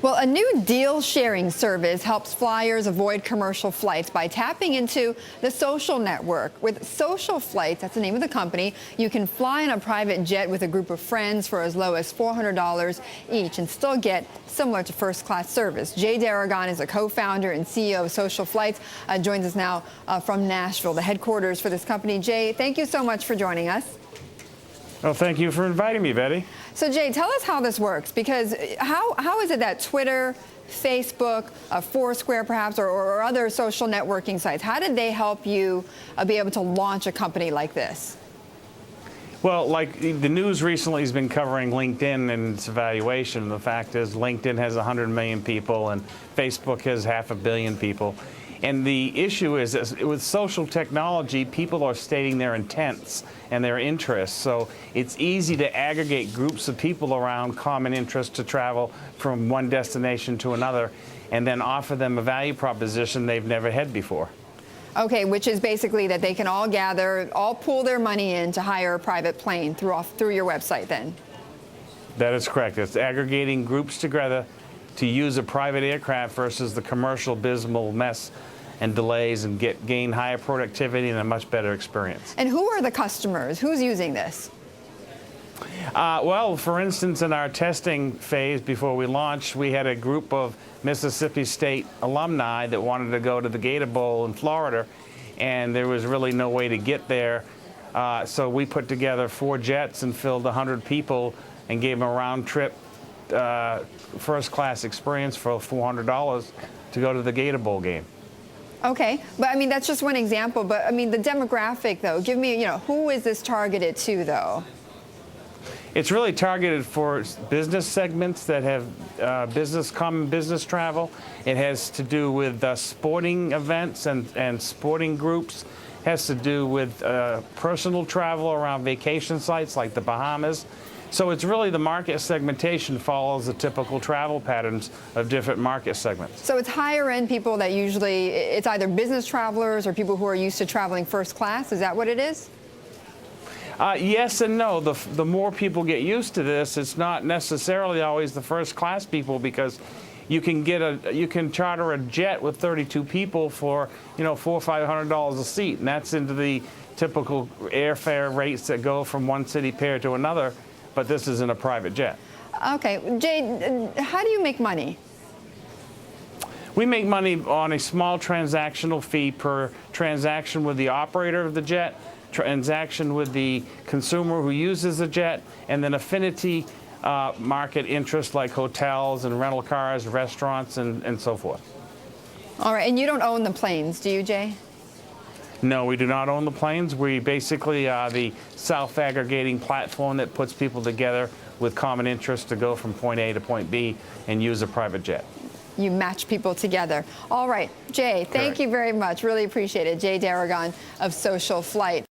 Well, a new deal-sharing service helps flyers avoid commercial flights by tapping into the social network. With Social Flights, that's the name of the company, you can fly in a private jet with a group of friends for as low as $400 each and still get similar to first-class service. Jay Deragon is a co-founder and CEO of Social Flights, joins us now from Nashville, the headquarters for this company. Jay, thank you so much for joining us. Well, thank you for inviting me, Betty. So, Jay, tell us how this works, because how is it that Twitter, Facebook, Foursquare perhaps, or other social networking sites, how did they help you be able to launch a company like this? Well, like the news recently has been covering LinkedIn and its evaluation. The fact is LinkedIn has 100 million people and Facebook has 500 million people. And the issue is that with social technology, people are stating their intents and their interests. So it's easy to aggregate groups of people around common interests to travel from one destination to another and then offer them a value proposition they've never had before. Okay, which is basically that they can all gather, all pool their money in to hire a private plane through your website then. That is correct. It's aggregating groups together to use a private aircraft versus the commercial abysmal mess and delays and gain higher productivity and a much better experience. And who are the customers? Who's using this? Well, for instance, in our testing phase before we launched, we had a group of Mississippi State alumni that wanted to go to the Gator Bowl in Florida, and there was really no way to get there. So we put together 4 jets and filled 100 people and gave them a round-trip first-class experience for $400 to go to the Gator Bowl game. Okay, but I mean, that's just one example, but I mean, the demographic though, give me, who is this targeted to though? It's really targeted for business segments that have common business travel. It has to do with sporting events and sporting groups. It has to do with personal travel around vacation sites like the Bahamas. So it's really the market segmentation follows the typical travel patterns of different market segments. So it's higher end people that usually, it's either business travelers or people who are used to traveling first class. Is that what it is? Yes and no. The more people get used to this, it's not necessarily always the first class people, because you can charter a jet with 32 people for $400 or $500 a seat, and that's into the typical airfare rates that go from one city pair to another. But this is in a private jet. Okay, Jay, how do you make money? We make money on a small transactional fee per transaction with the operator of the jet, transaction with the consumer who uses the jet, and then affinity market interest like hotels and rental cars, restaurants, and so forth. All right, and you don't own the planes, do you, Jay? No, we do not own the planes. We basically are the self-aggregating platform that puts people together with common interests to go from point A to point B and use a private jet. You match people together. All right, Jay, thank you very much. Really appreciate it. Jay Deragon of Social Flight.